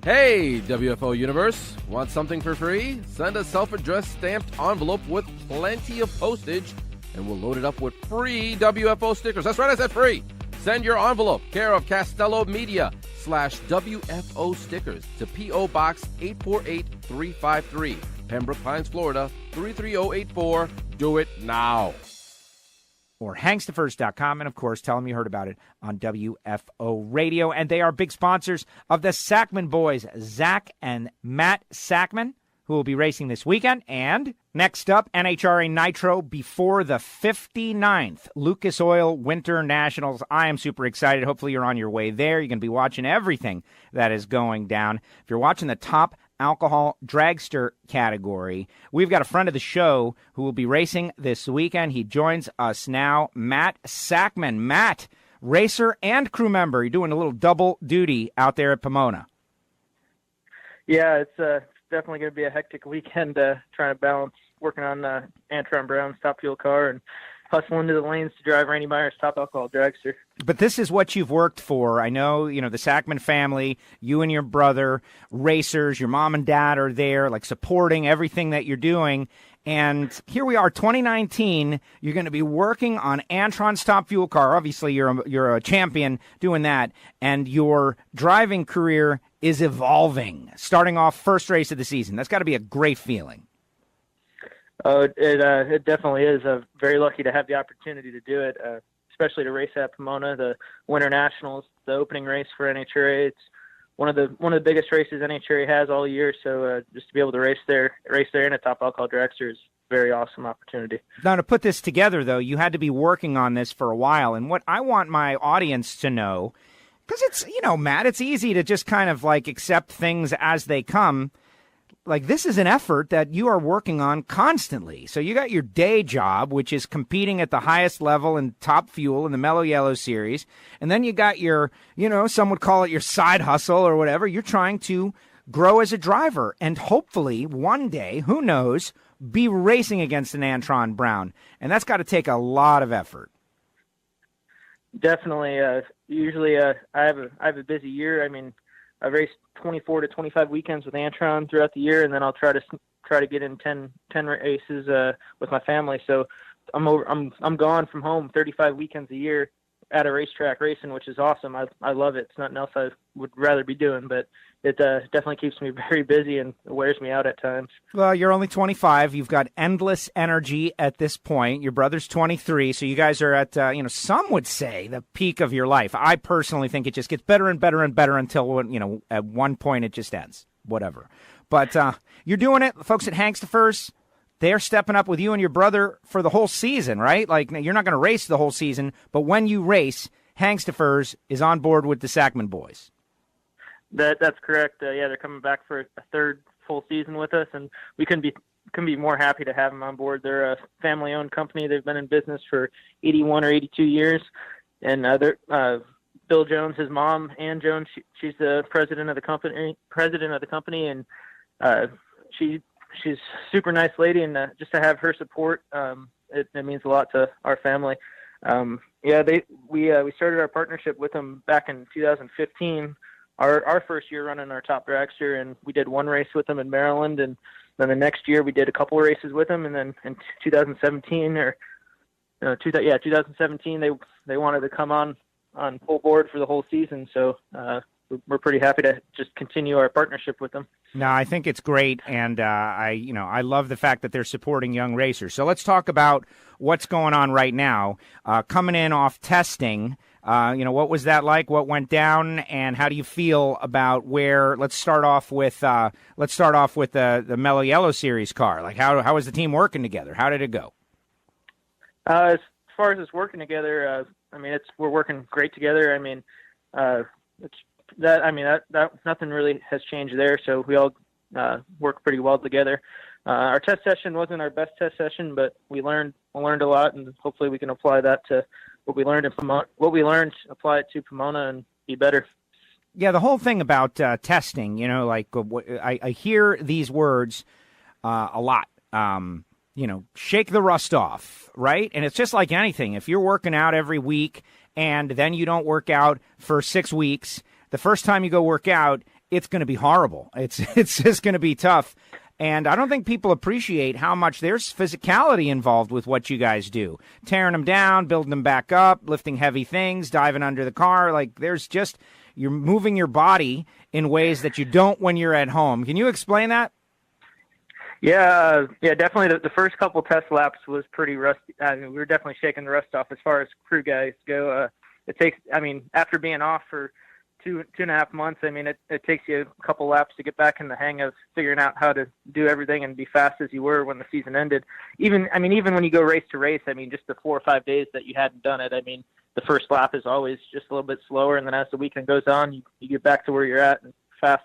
Hey, WFO Universe. Want something for free? Send a self-addressed stamped envelope with plenty of postage, and we'll load it up with free WFO stickers. That's right, I said free. Send your envelope, care of Castello Media /WFO stickers to P.O. Box 848353, Pembroke Pines, Florida 33084. Do it now. Or hangstofirst.com, and of course, tell them you heard about it on WFO Radio. And they are big sponsors of the Sackman boys, Zach and Matt Sackman, who will be racing this weekend. And next up, NHRA Nitro before the 59th Lucas Oil Winternationals. I am super excited. Hopefully you're on your way there. You're going to be watching everything that is going down. If you're watching the top alcohol dragster category, we've got a friend of the show who will be racing this weekend. He joins us now, Matt Sackman. Matt, racer and crew member. You're doing a little double duty out there at Pomona. Yeah, it's definitely going to be a hectic weekend trying to balance working on Antron Brown's top fuel car and hustling into the lanes to drive Randy Meyer's top alcohol dragster. But this is what you've worked for. I know, the Sackman family, you and your brother, racers, your mom and dad are there, like supporting everything that you're doing. And here we are, 2019. You're going to be working on Antron's top fuel car. Obviously, you're a champion doing that. And your driving career is evolving, starting off first race of the season. That's got to be a great feeling. It definitely is. Very lucky to have the opportunity to do it, especially to race at Pomona, the Winter Nationals, the opening race for NHRA. It's one of the biggest races NHRA has all year. So just to be able to race there in a top alcohol dragster is a very awesome opportunity. Now, to put this together, though, you had to be working on this for a while. And what I want my audience to know, because it's, Matt, it's easy to just kind of like accept things as they come. Like, this is an effort that you are working on constantly. So you got your day job, which is competing at the highest level in top fuel in the Mellow Yellow Series. And then you got your, some would call it your side hustle or whatever. You're trying to grow as a driver and hopefully one day, who knows, be racing against an Antron Brown. And that's got to take a lot of effort. Definitely. Usually I have a busy year. I mean, I raced 24 to 25 weekends with Antron throughout the year, and then I'll try to get in 10 races with my family. So I'm gone from home 35 weekends a year at a racetrack racing, which is awesome. I love it. It's nothing else I would rather be doing, but it definitely keeps me very busy and wears me out at times. Well, you're only 25. You've got endless energy at this point. Your brother's 23, so you guys are at, some would say the peak of your life. I personally think it just gets better and better and better until, at one point it just ends. Whatever. But you're doing it. Folks at Hanks to First, they're stepping up with you and your brother for the whole season, right? Like, you're not going to race the whole season, but when you race, Hanks to First is on board with the Sackman boys. That's correct. Yeah, they're coming back for a third full season with us, and we couldn't be more happy to have them on board. They're a family-owned company. They've been in business for 81 or 82 years, and Bill Jones, his mom, Ann Jones, she's the president of the company, and she's a super nice lady, and just to have her support, it means a lot to our family. We started our partnership with them back in 2015. Our first year running our top dragster, and we did one race with them in Maryland, and then the next year we did a couple of races with them, and then in 2017 they wanted to come on full board for the whole season, so we're pretty happy to just continue our partnership with them. No, I think it's great, and I love the fact that they're supporting young racers. So let's talk about what's going on right now. Coming in off testing, what was that like? What went down, and how do you feel about where? Let's start off with the Mellow Yellow Series car. Like, how was the team working together? How did it go? As far as us working together, we're working great together. Nothing really has changed there. So we all work pretty well together. Our test session wasn't our best test session, but we learned a lot, and hopefully we can apply that to what we learned apply it to Pomona and be better. Yeah, the whole thing about testing, I hear these words a lot. Shake the rust off, right? And it's just like anything. If you're working out every week and then you don't work out for 6 weeks, the first time you go work out it's going to be horrible. It's just going to be tough. And I don't think people appreciate how much there's physicality involved with what you guys do. Tearing them down, building them back up, lifting heavy things, diving under the car. Like, there's just, you're moving your body in ways that you don't when you're at home. Can you explain that? Yeah, definitely. The first couple test laps was pretty rusty. I mean, we were definitely shaking the rust off as far as crew guys go. It takes, I mean, after being off for two and a half months, I mean, it takes you a couple laps to get back in the hang of figuring out how to do everything and be fast as you were when the season ended. Even when you go race to race, I mean, just the 4 or 5 days that you hadn't done it, I mean, the first lap is always just a little bit slower, and then as the weekend goes on, you get back to where you're at and fast,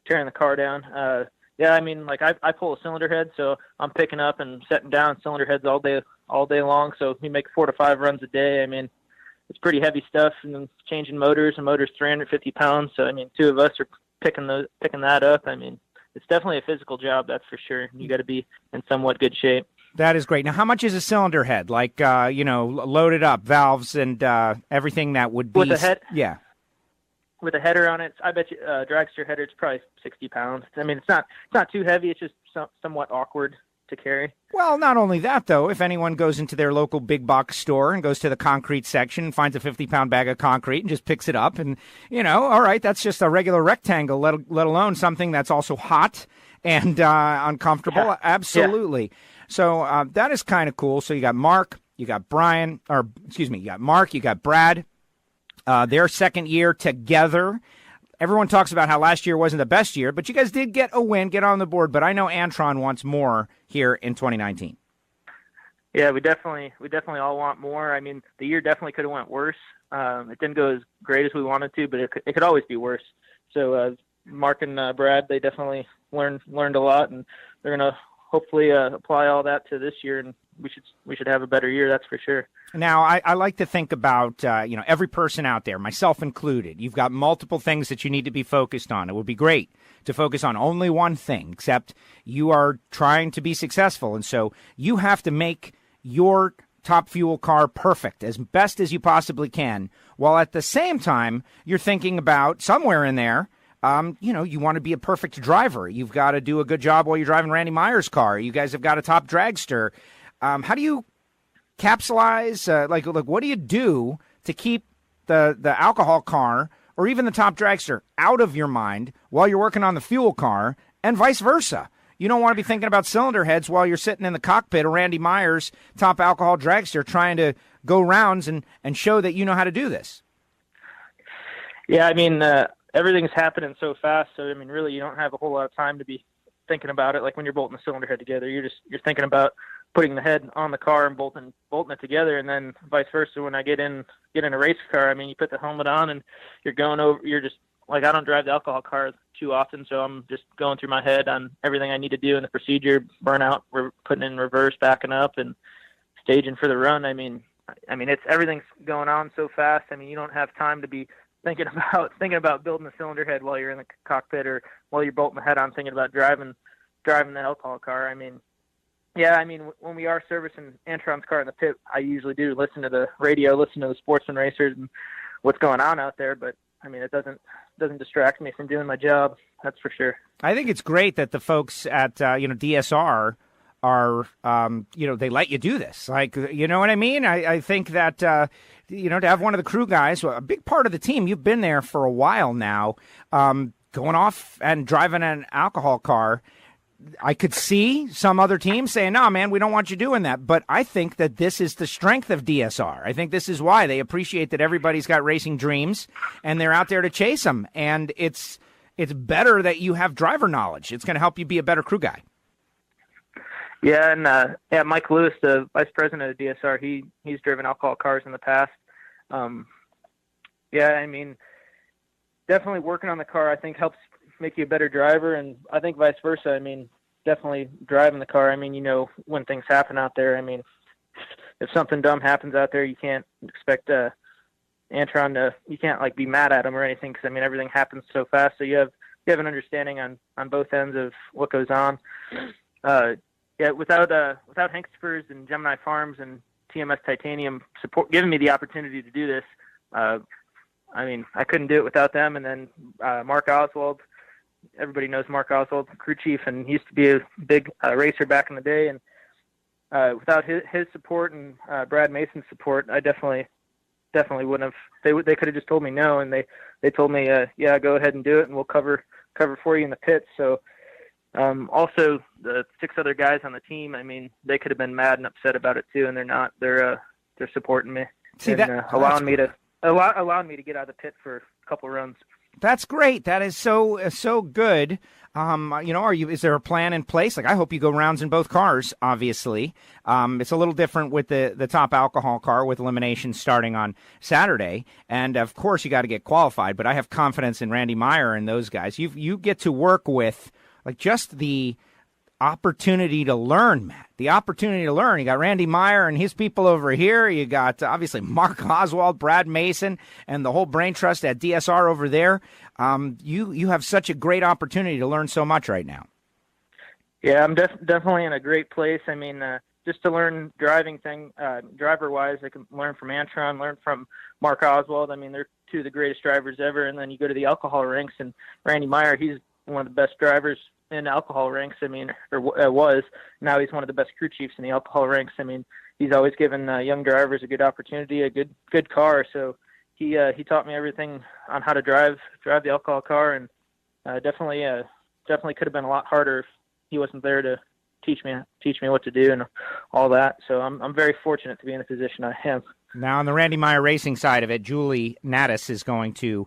tearing the car down. Yeah, I mean, like I pull a cylinder head, so I'm picking up and setting down cylinder heads all day long. So we make 4 to 5 runs a day. I mean, it's pretty heavy stuff, and then changing motors. A motor's 350 pounds, so I mean, 2 of us are picking that up. I mean, it's definitely a physical job, that's for sure. You got to be in somewhat good shape. That is great. Now, how much is a cylinder head? Like, loaded up, valves and everything that would be. With a head? Yeah. With a header on it, I bet you dragster header, it's probably 60 pounds. I mean, it's not too heavy. It's just somewhat awkward to carry. Well, not only that, though, if anyone goes into their local big box store and goes to the concrete section and finds a 50-pound bag of concrete and just picks it up and, all right, that's just a regular rectangle, let alone something that's also hot and uncomfortable. Yeah. Absolutely. Yeah. So that is kind of cool. So you got Mark, you got Mark, you got Brad. Their second year together. Everyone talks about how last year wasn't the best year, but you guys did get a win, get on the board. But I know Antron wants more here in 2019. Yeah, we definitely all want more. I mean, the year definitely could have went worse. It didn't go as great as we wanted to, but it could always be worse. So Mark and Brad, they definitely learned a lot, and they're going to hopefully apply all that to this year, and we should have a better year, that's for sure. Now, I like to think about, every person out there, myself included. You've got multiple things that you need to be focused on. It would be great to focus on only one thing, except you are trying to be successful. And so you have to make your top fuel car perfect as best as you possibly can, while at the same time, you're thinking about somewhere in there, you want to be a perfect driver. You've got to do a good job while you're driving Randy Meyer's car. You guys have got a top dragster. How do you capsulize? What do you do to keep the alcohol car or even the top dragster out of your mind while you're working on the fuel car, and vice versa? You don't want to be thinking about cylinder heads while you're sitting in the cockpit of Randy Meyer's top alcohol dragster trying to go rounds and show that you know how to do this. Yeah, I mean, everything's happening so fast. So, I mean, really, you don't have a whole lot of time to be thinking about it. Like when you're bolting the cylinder head together, you're thinking about putting the head on the car and bolting it together, and then vice versa. When I get in a race car, I mean, you put the helmet on and you're going over. You're just like, I don't drive the alcohol car too often, so I'm just going through my head on everything I need to do in the procedure, burnout, we're putting in reverse, backing up, and staging for the run. I mean, it's everything's going on so fast. I mean, you don't have time to be thinking about building the cylinder head while you're in the cockpit, or while you're bolting the head on thinking about driving the alcohol car. I mean, yeah, I mean, when we are servicing Antron's car in the pit, I usually do listen to the radio, listen to the sportsman racers and what's going on out there. But I mean, it doesn't distract me from doing my job. That's for sure. I think it's great that the folks at DSR are they let you do this. Like, you know what I mean? I think that to have one of the crew guys, a big part of the team, you've been there for a while now, going off and driving an alcohol car. I could see some other teams saying, no, man, we don't want you doing that. But I think that this is the strength of DSR. I think this is why they appreciate that everybody's got racing dreams and they're out there to chase them. And it's better that you have driver knowledge. It's going to help you be a better crew guy. Yeah, and Mike Lewis, the vice president of DSR, he's driven alcohol cars in the past. Yeah, I mean, definitely working on the car, I think, helps make you a better driver, and I think vice versa. I mean, definitely driving the car. I mean, when things happen out there, I mean, if something dumb happens out there, you can't expect Antron to, you can't like be mad at him or anything, because I mean, everything happens so fast. So you have an understanding on both ends of what goes on. Yeah, without Hank Spurs and Gemini Farms and TMS Titanium support giving me the opportunity to do this, I mean, I couldn't do it without them. And then Mark Oswald everybody knows Mark Oswald, crew chief, and he used to be a big racer back in the day. And without his support and Brad Mason's support, I definitely wouldn't have. They could have just told me no, and they told me, yeah, go ahead and do it, and we'll cover for you in the pits. So also the 6 other guys on the team, I mean, they could have been mad and upset about it too, and they're not. They're supporting me. See, and allowing me to get out of the pit for a couple runs. That's great. That is so good. Is there a plan in place? Like, I hope you go rounds in both cars, obviously. It's a little different with the top alcohol car with elimination starting on Saturday. And of course you got to get qualified, but I have confidence in Randy Meyer and those guys. You get to work with like just the opportunity to learn, Matt. The opportunity to learn. You got Randy Meyer and his people over here. You got obviously Mark Oswald, Brad Mason, and the whole brain trust at DSR over there. You have such a great opportunity to learn so much right now. Yeah, I'm definitely in a great place. I mean, just to learn driving driver-wise, I can learn from Antron, learn from Mark Oswald. I mean, they're 2 of the greatest drivers ever. And then you go to the alcohol ranks, and Randy Meyer, he's one of the best drivers in alcohol ranks. I mean, or was. Now he's one of the best crew chiefs in the alcohol ranks. I mean, he's always given young drivers a good opportunity, a good car. So he taught me everything on how to drive the alcohol car, and definitely could have been a lot harder if he wasn't there to teach me what to do and all that. So I'm very fortunate to be in the position I am. Now, on the Randy Meyer Racing side of it, Julie Natus is going to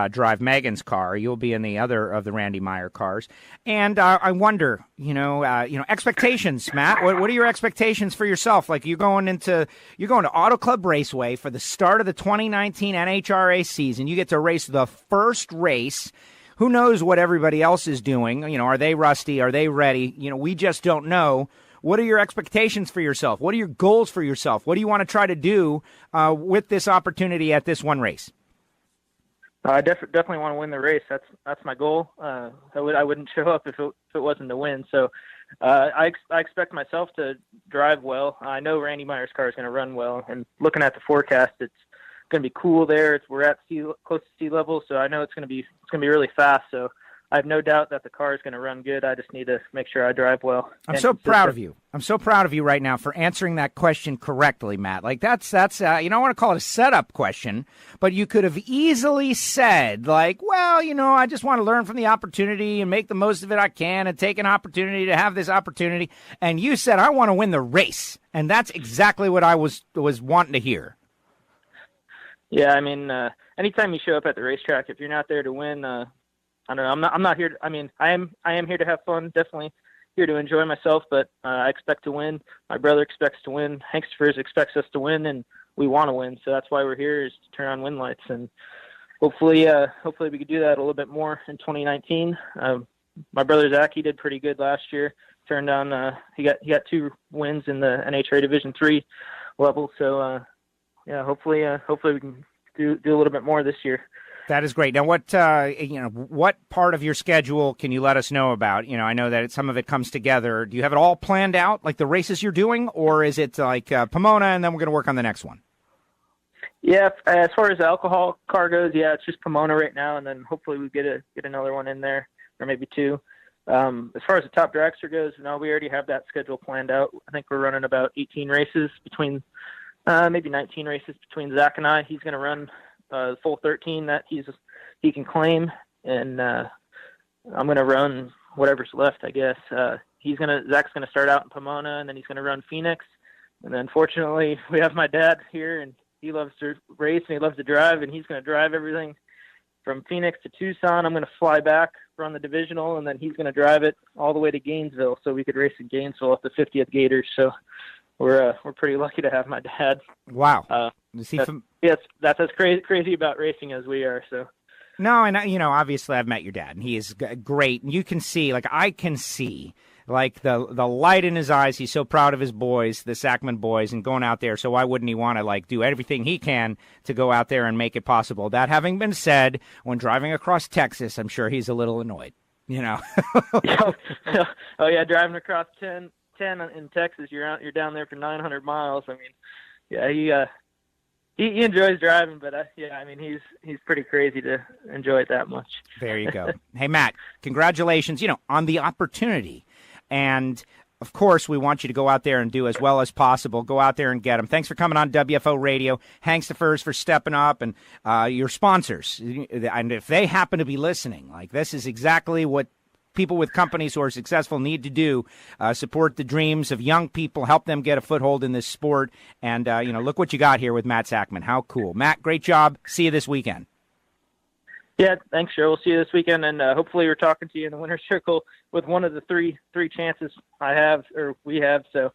drive Megan's car. You'll be in the other of the Randy Meyer cars. And I wonder, expectations, Matt. What are your expectations for yourself? Like, you're going to Auto Club Raceway for the start of the 2019 NHRA season. You get to race the first race. Who knows what everybody else is doing? Are they rusty? Are they ready? We just don't know. What are your expectations for yourself? What are your goals for yourself? What do you want to try to do with this opportunity at this one race? I definitely want to win the race. That's my goal. I wouldn't show up if it wasn't to win. So I expect myself to drive well. I know Randy Meyer's car is going to run well. And looking at the forecast, it's going to be cool there. We're at close to sea level, so I know it's going to be really fast. So I have no doubt that the car is going to run good. I just need to make sure I drive well. I'm so proud of you. I'm so proud of you right now for answering that question correctly, Matt. Like that's I want to call it a setup question, but you could have easily said like, well, I just want to learn from the opportunity and make the most of it I can and take an opportunity to have this opportunity. And you said, I want to win the race. And that's exactly what I was wanting to hear. Yeah. I mean, anytime you show up at the racetrack, if you're not there to win, I don't know. I'm not here. I am here to have fun. Definitely here to enjoy myself. But I expect to win. My brother expects to win. Hank Steffers expects us to win, and we want to win. So that's why we're here, is to turn on win lights, and hopefully we could do that a little bit more in 2019. My brother Zach, he did pretty good last year. Turned on. He got 2 wins in the NHRA Division 3 level. So yeah, hopefully we can do a little bit more this year. That is great. Now, what part of your schedule can you let us know about? I know that some of it comes together. Do you have it all planned out, like the races you're doing, or is it like Pomona and then we're going to work on the next one? Yeah, as far as the alcohol car goes, yeah, it's just Pomona right now, and then hopefully we get another one in there, or maybe 2. As far as the top dragster goes, no, we already have that schedule planned out. I think we're running about 18 races between, maybe 19 races between Zach and I. He's going to run the full 13 that he can claim, and I'm going to run whatever's left, I guess. Zach's going to start out in Pomona, and then he's going to run Phoenix. And then fortunately we have my dad here, and he loves to race and he loves to drive, and he's going to drive everything from Phoenix to Tucson. I'm going to fly back, run the divisional, and then he's going to drive it all the way to Gainesville so we could race in Gainesville at the 50th Gators. So we're pretty lucky to have my dad. Wow. Yes, that's as crazy about racing as we are. So. No, and obviously I've met your dad, and he is great. And you can see, I can see, the light in his eyes. He's so proud of his boys, the Sackman boys, and going out there. So why wouldn't he want to do everything he can to go out there and make it possible? That having been said, when driving across Texas, I'm sure he's a little annoyed. Oh yeah, driving across 10 in Texas, you're down there for 900 miles. I mean, yeah, He enjoys driving, but yeah, I mean, he's pretty crazy to enjoy it that much. There you go. Hey, Matt, congratulations, on the opportunity. And, of course, we want you to go out there and do as well as possible. Go out there and get them. Thanks for coming on WFO Radio. Hanks the Furs for stepping up, and your sponsors. And if they happen to be listening, like, this is exactly what people with companies who are successful need to do. Support the dreams of young people, help them get a foothold in this sport. And, look what you got here with Matt Sackman. How cool. Matt, great job. See you this weekend. Yeah, thanks, Joe. We'll see you this weekend, and hopefully we're talking to you in the winner's circle with one of the three chances we have. So,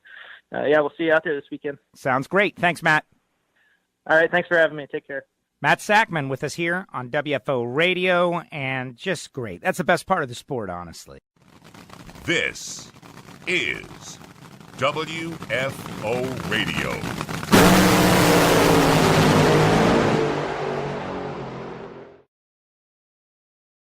we'll see you out there this weekend. Sounds great. Thanks, Matt. All right, thanks for having me. Take care. Matt Sackman with us here on WFO Radio, and just great. That's the best part of the sport, honestly. This is WFO Radio.